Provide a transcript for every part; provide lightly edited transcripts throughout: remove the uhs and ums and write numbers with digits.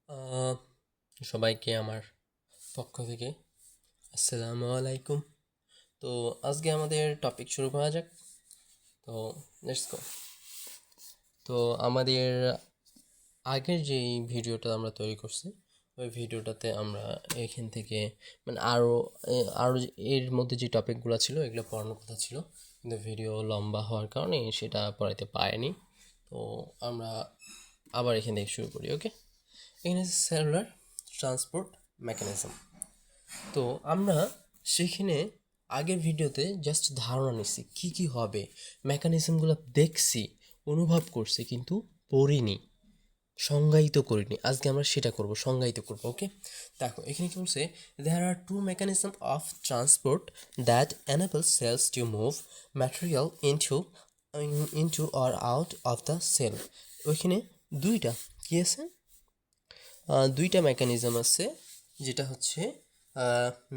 আহ, সবাইকে আমার পক্ষ থেকে আসসালামু আলাইকুম। তো আজকে আমাদের টপিক শুরু করা যাক। তো লেটস গো। তো আমাদের আগের যে ভিডিওটা আমরা তৈরি করছি, ওই ভিডিওটাতে আমরা এখান থেকে মানে আরও এর মধ্যে যে টপিকগুলো ছিল এগুলো পড়ানোর কথা ছিল, কিন্তু ভিডিও লম্বা হওয়ার কারণে সেটা পড়াইতে পারিনি। তো আমরা আবার এখান থেকে শুরু করি। ওকে, এখানে সেলুলার ট্রান্সপোর্ট মেকানিজম। তো আমরা সেখানে আগের ভিডিওতে জাস্ট ধারণা নিচ্ছি কি কি হবে, মেকানিজমগুলো দেখছি, অনুভব করছি, কিন্তু পড়িনি, সংজ্ঞায়িত করিনি। আজকে আমরা সেটা করব, সংজ্ঞায়িত করব। ওকে, দেখো এখানে কি বলছে, there are two mechanism of transport that enable cells to move material into or out of the cell. ওইখানে দুইটা কি আছে, দুইটা মেকানিজম আছে, যেটা হচ্ছে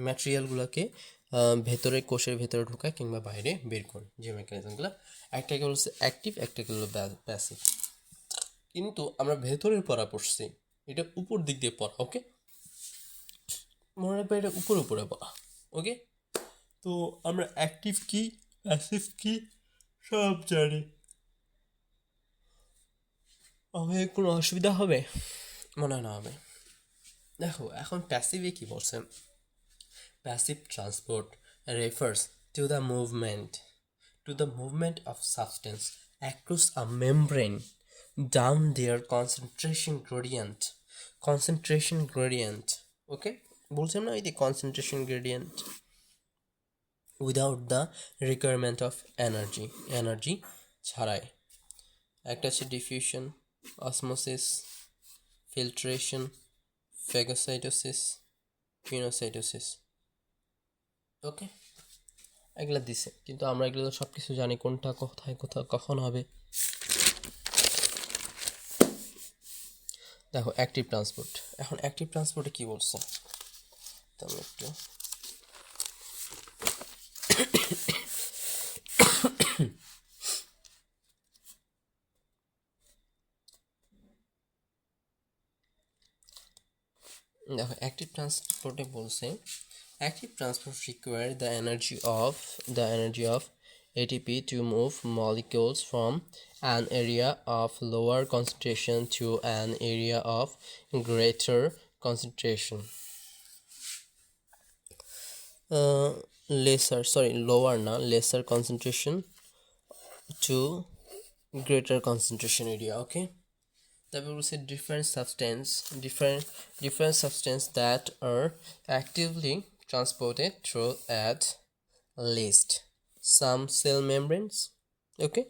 ম্যাটেরিয়ালগুলোকে ভেতরে কোষের ভেতরে ঢোকায় কিংবা বাইরে বের করে, যে মেকানিজমগুলো একটা হচ্ছে অ্যাক্টিভ, একটা হলো প্যাসিভ। কিন্তু আমরা ভেতরের পড়া পড়ছি, এটা উপর দিক দিয়ে পড়া। ওকে, মনে রাখবে এটা উপরে উপরে পড়া। ওকে, তো আমরা অ্যাক্টিভ কি প্যাসিভ কি সব জানি। আমাদের কোনো অসুবিধা হবে মনে হয় না হবে। দেখো এখন প্যাসিভে কি বলছে, passive transport refers to the movement of substance across a membrane down their concentration gradient. Okay, বলছিলাম না ওই যে concentration gradient, without the requirement of energy ছাড়াই। একটা হচ্ছে ডিফিউশন, অসমোসিস, ফিল্ট্রেশন, ফেগোসাইটোসিস, পিনোসাইটোসিস। ওকে, এগুলো দিছে, কিন্তু আমরা এগুলো সব কিছু জানি, কোনটা কোথায় কোথায় কখন হবে। দেখো অ্যাক্টিভ ট্রান্সপোর্ট, এখন অ্যাক্টিভ ট্রান্সপোর্টে কি বলছে, তো আমরা একটু দেখো অ্যাক্টিভ ট্রান্সপোর্টে বলছে, active transport require the energy of ATP to move molecules from an area of lower concentration to an area of greater concentration. Lesser concentration to greater concentration area. Okay, তারপর বলছে different substance that are actively transported through at least some cell membranes. Okay,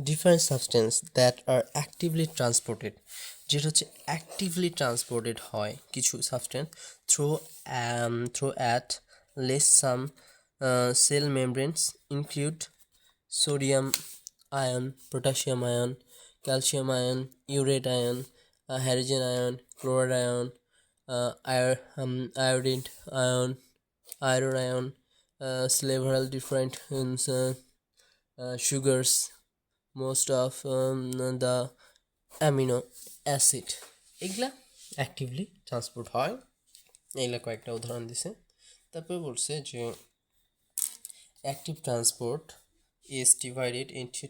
different substance that are actively transported, যেটা হচ্ছে actively transported হয় কিছু substance through at least some cell membranes include sodium ion, potassium ion, calcium ion, urate ion, hydrogen ion, chloride ion, iodine ion, iron ion, several different sugars, most of the amino acid, এগুলা actively transport হয়। এগুলা কয়েকটা উদাহরণ দিছে। তারপরে বলছে যে active transport is divided into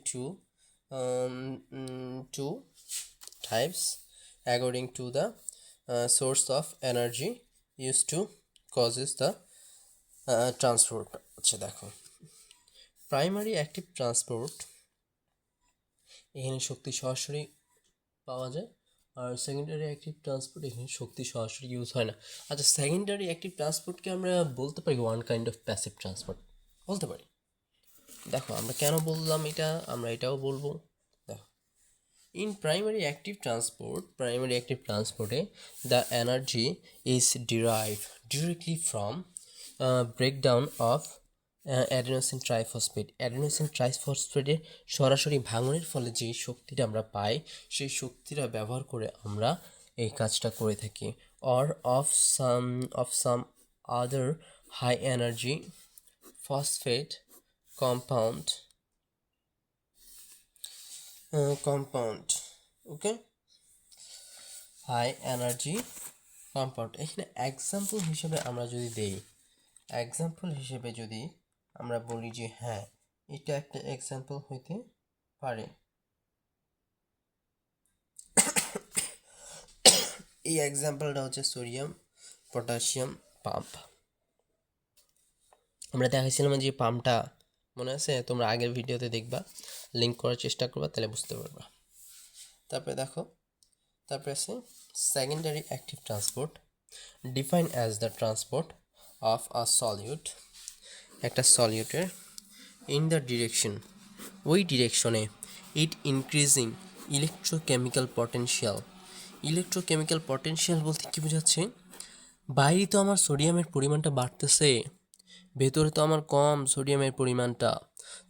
two types according to the source of energy used to causes the transport. আচ্ছা দেখো, প্রাইমারি অ্যাক্টিভ ট্রান্সপোর্ট, এখানে শক্তি সরাসরি পাওয়া যায়, আর সেকেন্ডারি অ্যাক্টিভ ট্রান্সপোর্ট, এখানে শক্তি সরাসরি ইউজ হয় না। আচ্ছা, সেকেন্ডারি অ্যাক্টিভ ট্রান্সপোর্টকে আমরা বলতে পারি one kind of passive transport, বলতে পারি। দেখো আমরা কেন বললাম এটা, আমরা এটাও বলবো। দেখো, in primary active transporte the energy is derived directly from breakdown of adenosine ট্রাইফসফেটের সরাসরি ভাঙনের ফলে যে শক্তিটা আমরা পাই, সেই শক্তিটা ব্যবহার করে আমরা এই কাজটা করে থাকি। or of some other high energy phosphate compound. Okay, high energy compound. এখানে এক্সাম্পল হিসেবে আমরা যদি দেই, এক্সাম্পল হিসেবে যদি আমরা বলি যে হ্যাঁ এটা একটা এক্সাম্পল হইতে পারে, এই এক্সাম্পলটা হচ্ছে সোডিয়াম পটাশিয়াম পাম্প। আমরা দেখাইছিলাম যে পাম্পটা মনে আছে, তোমরা আগের ভিডিওতে দেখবা, লিঙ্ক করার চেষ্টা করবা, তাহলে বুঝতে পারবা। তারপরে দেখো, তারপরে আছে secondary active transport, define as the transport of a solute, একটা সলিউটের ইন দ্য ডিরেকশন, ওই ডিরেকশনে it increasing electrochemical potential. Electrochemical potential বলতে কী বোঝাচ্ছে, বাইরে তো আমার সোডিয়ামের পরিমাণটা বাড়তেছে, ভেতরে তো আমার কম সোডিয়ামের পরিমাণটা,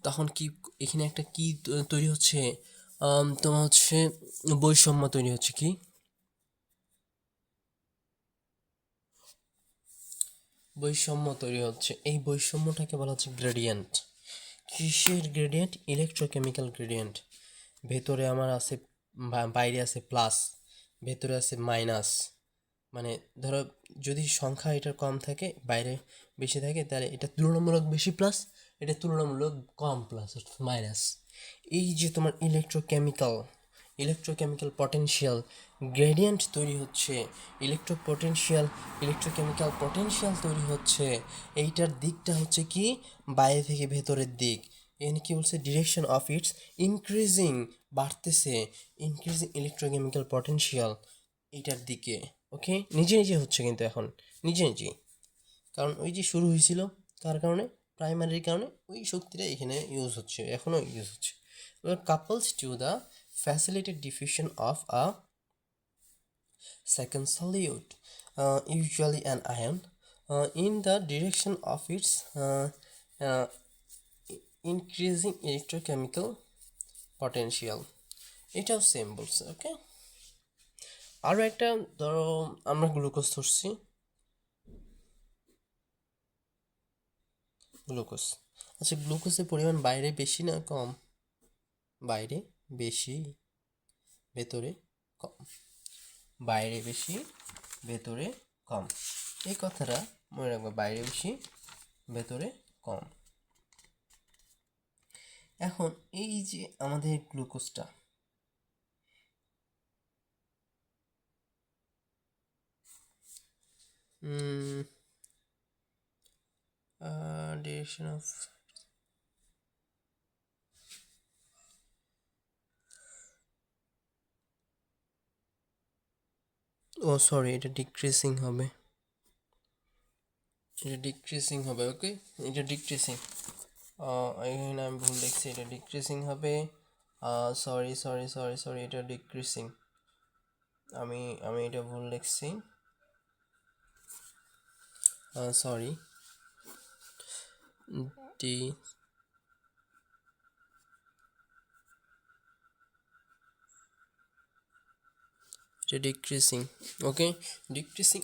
তখন কি এখানে একটা কি তৈরি হচ্ছে, তোমার হচ্ছে বৈষম্য তৈরি হচ্ছে। কি বৈষম্য তৈরি হচ্ছে, এই বৈষম্যটাকে বলা হচ্ছে গ্রেডিয়েন্ট। কিসের গ্রেডিয়েন্ট? Electrochemical gradient. ভেতরে আমার আছে, বাইরে আছে প্লাস, ভেতরে আছে মাইনাস। মানে ধরো যদি সংখ্যা এটার কম থাকে, বাইরে বেশি থাকে, তাহলে এটা তুলনামূলক বেশি প্লাস, এটা তুলনামূলক কম প্লাস মাইনাস। এই যে তোমার ইলেকট্রোকেমিক্যাল পটেনশিয়াল গ্রেডিয়েন্ট তৈরি হচ্ছে, ইলেকট্রোকেমিক্যাল পটেনশিয়াল তৈরি হচ্ছে, এইটার দিকটা হচ্ছে কি বাইরে থেকে ভেতরের দিক। এখানে কি বলছে, ডিরেকশন অফ ইটস ইনক্রিজিং, বাড়তেছে, ইনক্রিজিং ইলেকট্রোকেমিক্যাল পটেনশিয়াল এইটার দিকে। ওকে, নিজে নিজে হচ্ছে কিন্তু এখন নিজে নিজে, কারণ ওই যে শুরু হয়েছিল কার কারণে, প্রাইমারির কারণে, ওই শক্তিটা এখানে ইউজ হচ্ছে, এখনও ইউজ হচ্ছে। Couples to the facilitated diffusion of a second solute, usually an ion, in the direction of its uh, increasing electrochemical potential. এটাও সেম বলছে। ওকে, আরও একটা ধরো আমরা গ্লুকোজ ধরছি, গ্লুকোজ। আচ্ছা, গ্লুকোজের পরিমাণ বাইরে বেশি না কম? বাইরে বেশি, ভেতরে কম। বাইরে বেশি, ভেতরে কম, এই কথাটা মনে রাখবে, বাইরে বেশি, ভেতরে কম। এখন এই যে আমাদের গ্লুকোজটা, ডিরেকশন অফ, ও সরি, এটা ডিক্রিজিং হবে, এটা ডিক্রিজিং হবে। ওকে, এটা ডিক্রিজিং, এখানে আমি ভুল লিখছি, এটা ডিক্রিজিং হবে। সরি সরি সরি সরি, এটা ডিক্রিজিং, আমি আমি এটা ভুল লিখছি, সরি। ডি এটা ডিক্রিজিং। ওকে, ডিক্রিজিং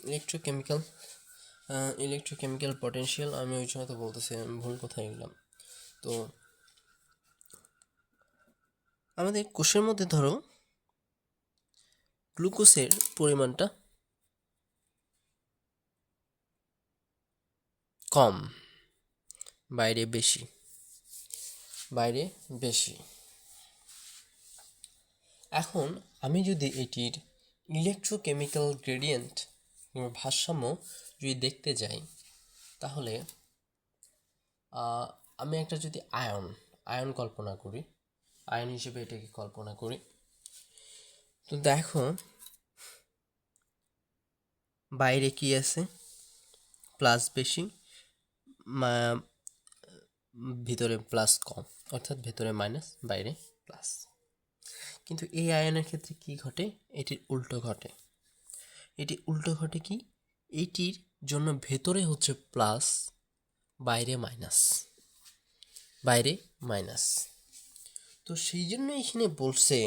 ইলেকট্রোকেমিক্যাল পটেনশিয়াল, আমি ওই সময় তো বলতেছি, আমি ভুল কোথায় গেলাম। তো আমাদের কোষের মধ্যে ধরো গ্লুকোজের পরিমাণটা কম, বাইরে বেশি, বাইরে বেশি। এখন আমি যদি এটির ইলেকট্রোকেমিক্যাল গ্রেডিয়েন্ট কিংবা ভারসাম্য যদি দেখতে যাই, তাহলে আমি একটা যদি আয়ন কল্পনা করি, আয়ন হিসেবে এটাকে কল্পনা করি, তো দেখো বাইরে কি আছে, প্লাস বেশি, ভিতরে প্লাস কম, অর্থাৎ ভেতরে মাইনাস, বাইরে প্লাস। কিন্তু এই আয়নের ক্ষেত্রে কি ঘটে, এটির উল্টো ঘটে। এটি উল্টো ঘটে কি, এটির জন্য ভেতরে হচ্ছে প্লাস, বাইরে মাইনাস, বাইরে মাইনাস। তো সেই জন্য এখানে বলছে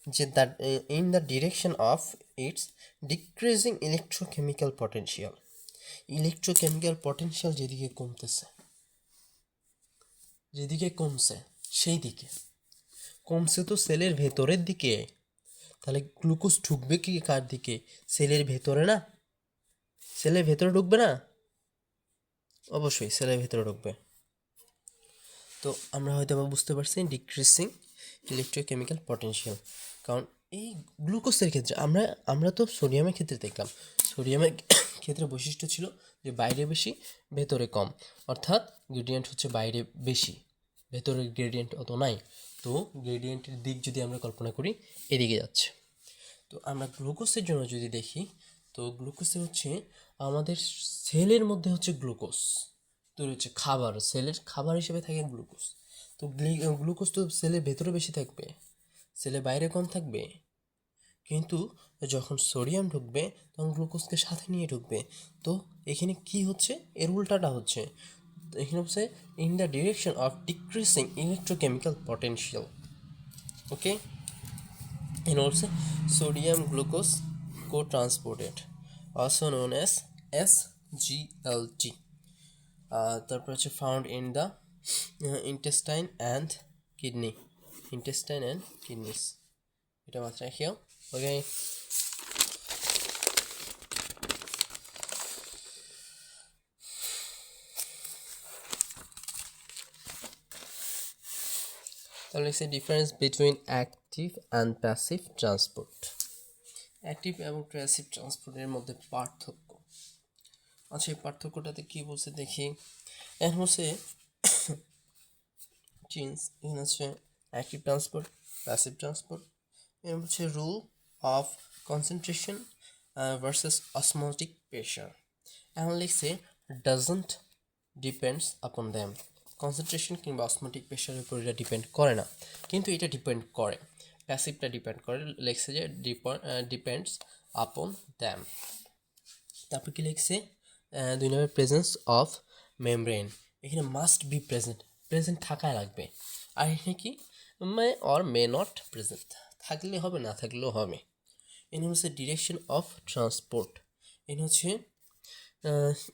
যে that in the direction of its decreasing electrochemical potential, electrochemical potential যেদিকে কমতেছে, যেদিকে কমছে সেই দিকে, কমছে তো সেলের ভেতরের দিকে, তাহলে গ্লুকোজ ঢুকবে কি কার দিকে? সেলের ভেতরে না? সেলের ভেতরে ঢুকবে না? অবশ্যই সেলের ভেতরে ঢুকবে। তো আমরা হয়তো বা বুঝতে পারছি ডিক্রিজিং ইলেকট্রোকেমিক্যাল পটেনশিয়াল। কারণ এই গ্লুকোজের ক্ষেত্রে আমরা তো সোডিয়ামের ক্ষেত্রে দেখলাম, সোডিয়ামের ক্ষেত্রে বৈশিষ্ট্য ছিল যে বাইরে বেশি ভেতরে কম, অর্থাৎ গ্রেডিয়েন্ট হচ্ছে বাইরে বেশি, ভেতরের গ্রেডিয়েন্ট অত নাই। তো গ্রেডিয়েন্টের দিক যদি আমরা কল্পনা করি এদিকে যাচ্ছে। তো আমরা গ্লুকোজের জন্য যদি দেখি, তো গ্লুকোজে হচ্ছে আমাদের সেলের মধ্যে হচ্ছে গ্লুকোজ তৈরি হচ্ছে, খাবার, সেলের খাবার হিসেবে থাকে গ্লুকোজ। তো গ্লুকোজ তো সেলের ভেতরে বেশি থাকবে, সেলের বাইরে কম থাকবে। কিন্তু যখন সোডিয়াম ঢুকবে তখন গ্লুকোজকে সাথে নিয়ে ঢুকবে। তো এখানে কি হচ্ছে, এর উল্টাটা হচ্ছে। এখানে হচ্ছে in the direction of decreasing electrochemical potential. Okay, and also sodium glucose co-transported, also known as SGLT. তারপর হচ্ছে found in the intestine and kidneys. এটা মাত্রা খেয়াল। ওকে, তাহলে হচ্ছে difference between active and passive transport. Active এবং প্যাসিভ ট্রান্সপোর্টের মধ্যে পার্থক্য। আচ্ছা, এই পার্থক্যটাতে কী বলছে দেখি। এখন হচ্ছে চেঞ্জ, এখানে হচ্ছে অ্যাক্টিভ ট্রান্সপোর্ট, প্যাসিভ ট্রান্সপোর্ট। এর হচ্ছে rule of concentration versus osmotic pressure. এখন লিখছে doesn't depends upon them. Concentration কিংবা অসমোটিক প্রেশারের উপর এটা ডিপেন্ড করে না, কিন্তু এটা ডিপেন্ড করে, প্যাসিভটা ডিপেন্ড করে। লিখছে যে ডিপেন্ডস আপন দ্যাম। তারপর কি লিখছে, 2 নম্বর প্রেজেন্স অফ মেমব্রেন। এখানে মাস্ট বি প্রেজেন্ট থাকা লাগবে। আর এখানে কি মে অর মে নট প্রেজেন্ট, থাকলে হবে না থাকলেও হবে। এখানে হচ্ছে ডিরেকশন অফ ট্রান্সপোর্ট, এখানে হচ্ছে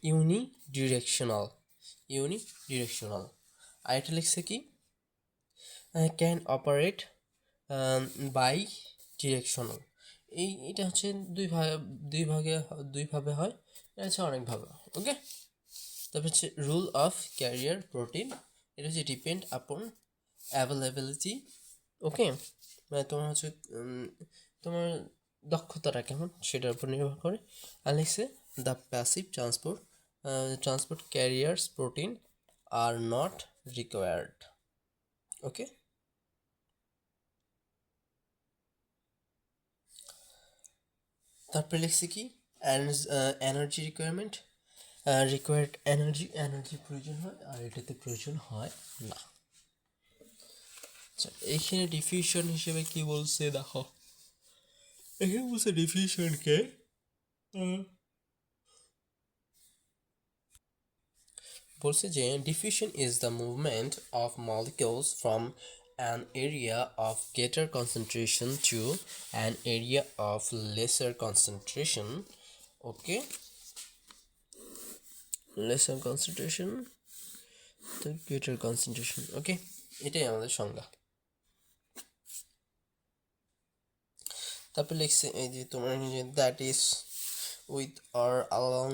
ইউনিডিরেকশনাল। আর এটা লিখছে কি ক্যান অপারেট বাই ডিরেকশনাল। এটা হচ্ছে দুইভাবে হয়, এটা হচ্ছে অনেকভাবে। ওকে, তারপর হচ্ছে রুল অফ ক্যারিয়ার প্রোটিন, এটা হচ্ছে ডিপেন্ড আপন অ্যাভেলেবিলিটি। ওকে, মানে তোমার হচ্ছে তোমার দক্ষতাটা কেমন সেটার উপর নির্ভর করে। আর লিখছে the passive transport carriers protein are not required. Okay, তারপরে লিখছে কি এনার্জি রিকোয়ারমেন্ট, রিকোয়ার্ড এনার্জি প্রয়োজন হয়, আর এটাতে প্রয়োজন হয় না। আচ্ছা, এইখানে ডিফিউশন হিসেবে কি বলছে দেখো, এখানে বলছে ডিফিউশনকে বলছে যে diffusion is the movement of molecules from an area of greater concentration to an area of lesser concentration. Okay, lesser concentration to greater concentration. Okay, এটাই আমাদের সংজ্ঞা। তারপর লিখছে এই যে তোমার that is with or along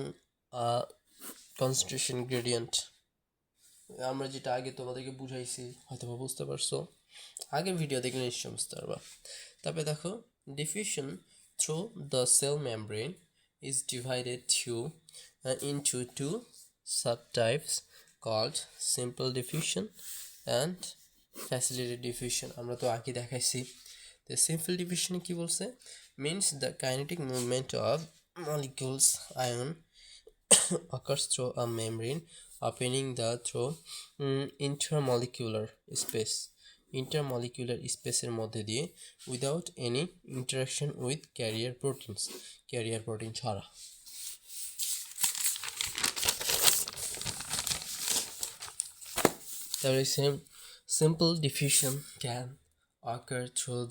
concentration gradient. আমরা যেটা আগে তোমাদেরকে বুঝাইছি, হয়তো বুঝতে পারছো, আগের ভিডিও দেখলে নিশ্চয় বুঝতে পারবা। তারপরে দেখো diffusion through the cell membrane is divided into two subtypes called simple diffusion and facilitated diffusion। আমরা তো আগে দেখাইছি। The simple diffusion কি বলছে, means the kinetic movement of molecules ion occurs through a membrane opening the through intermolecular স্পেসের মধ্যে দিয়ে without any interaction with career protein ছাড়া। তাহলে simple diffusion can occur through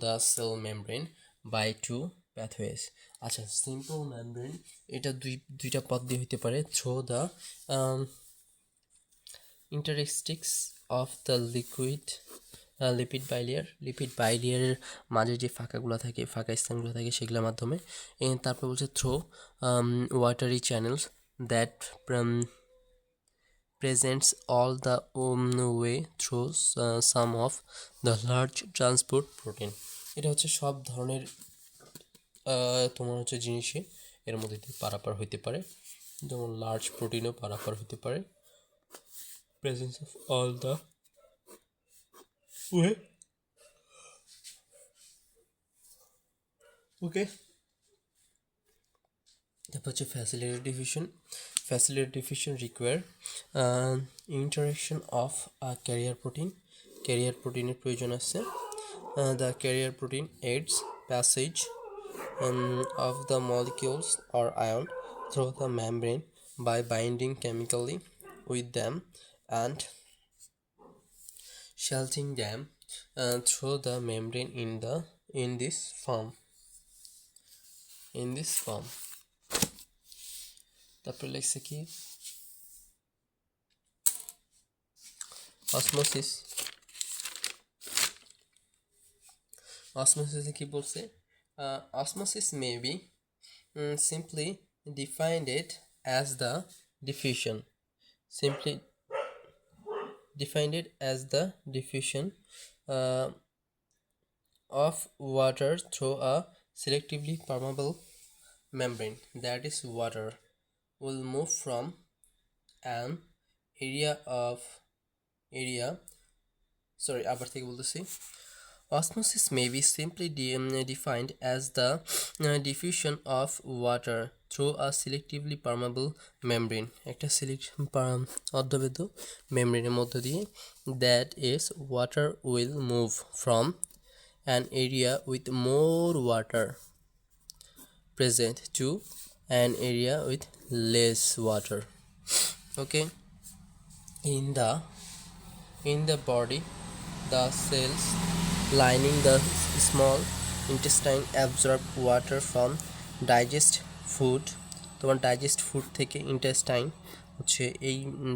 the cell membrane by two pathways. আচ্ছা, simple membrane এটা দুইটা পথ দিয়ে হইতে পারে, through the interstices of the liquid lipid বাইলিয়ারের মাঝে যে ফাঁকাগুলো থাকে, ফাঁকা স্থানগুলো থাকে, সেগুলোর মাধ্যমে। তারপর বলছে through watery channels that presents all the way through some of the large transport protein. এটা হচ্ছে সব ধরনের তোমার হচ্ছে জিনিসই এর মধ্যে দিয়ে পারাপার হইতে পারে, যেমন লার্জ প্রোটিনও পারাপার হইতে পারে। Presence of all the way, okay. তারপর হচ্ছে facility diffusion require interaction of carrier প্রোটিনের প্রয়োজন আছে। The carrier protein aids passage of the molecules or ion through the membrane by binding chemically with them and sheltering them through the membrane in this form. তারপর লিখছে কি osmosis কি বলছে? Osmosis may be simply defined as the diffusion of water through a selectively permeable membrane. That is, water will move from an area. আবার থেকে বলতেছি। Osmosis may be simply defined as the diffusion of water through a selectively permeable membrane, একটা অর্ধবেদ মেমব্রেনের মধ্য দিয়ে, that is, water will move from an area with more water present to an area with less water. Okay. In the body, the cells lining the small intestine absorb water from digest food. তোমার digest food থেকে intestine হচ্ছে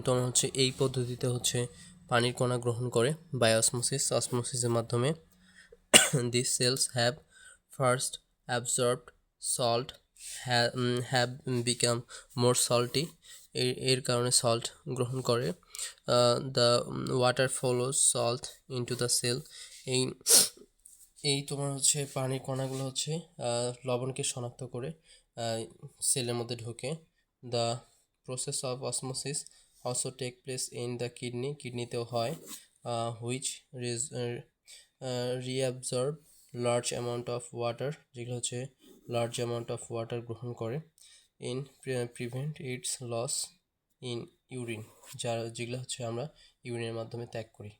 তোমার হচ্ছে এই পদ্ধতিতে হচ্ছে পানির কণা গ্রহণ করে অসমোসিসের মাধ্যমে। These cells have first absorbed salt, have become more salty, এর কারণে সল্ট গ্রহণ করে। The water follows salt into the cell, এই তোমার হচ্ছে পানির কণাগুলো হচ্ছে লবণকে শনাক্ত করে সেলের মধ্যে ঢোকে। The process of osmosis also take place in the কিডনিতেও হয়, which reabsorb large amount of water, যেগুলো হচ্ছে লার্জ অ্যামাউন্ট অফ ওয়াটার গ্রহণ করে। In prevent its loss in urine, যেগুলো হচ্ছে আমরা ইউরিনের মাধ্যমে ত্যাগ করি।